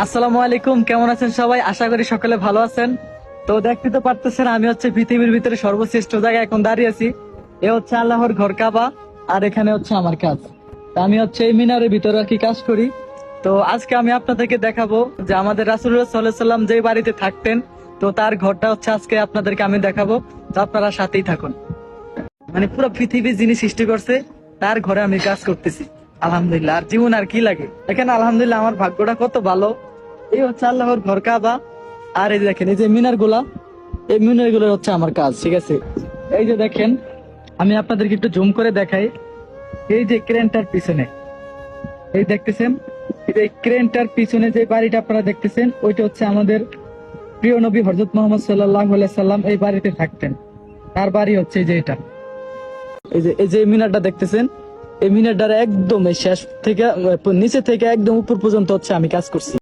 আসসালামু আলাইকুম, কেমন আছেন সবাই? আশা করি সকলে ভালো আছেন। তো দেখতে তো পারতেছেন আমি হচ্ছে পৃথিবীর ভিতরে সর্বশ্রেষ্ঠ জায়গায় এখন দাঁড়িয়ে আছি। এ হচ্ছে আল্লাহর ঘর কাবা, আর এখানে হচ্ছে আমার কাজ। তো আমি হচ্ছে এই মিনারের ভিতরে আর কি কাজ করি। তো আজকে আমি আপনাদেরকে দেখাবো যে আমাদের রাসূলুল্লাহ সাল্লাল্লাহু আলাইহি সাল্লাম যে বাড়িতে থাকতেন, তো তার ঘরটা হচ্ছে আজকে আপনাদেরকে আমি দেখাবো। তো আপনারা সাথেই থাকুন। মানে পুরো পৃথিবী যিনি সৃষ্টি করছে তার ঘরে আমি কাজ করতেছি। আলহামদুলিল্লাহ, আর জীবন আর কি লাগে। এখানে আলহামদুলিল্লাহ আমার ভাগ্যটা কত ভালো। এই হচ্ছে আল্লাহর ঘর কাবা। আর এই যে দেখেন, এই যে মিনার গুলা, এই মিনার গুলো হচ্ছে আমার কাজ, ঠিক আছে? এই যে দেখেন, আমি আপনাদেরকে একটু জুম করে দেখাই। এই যে ক্রেনটার পিছনে, এই দেখতেছেন, এই যে ক্রেনটার পিছনে যে বাড়িটা আপনারা দেখতেছেন, ওইটা হচ্ছে আমাদের প্রিয় নবী হযরত মুহাম্মদ সাল্লাল্লাহু আলাইহি সাল্লাম এই বাড়িতে থাকতেন। তার বাড়ি হচ্ছে এই যে এটা। এই যে মিনারটা দেখতেছেন, এই মিনারটার একদম এই শেষ থেকে নিচে থেকে একদম উপর পর্যন্ত হচ্ছে আমি কাজ করছি।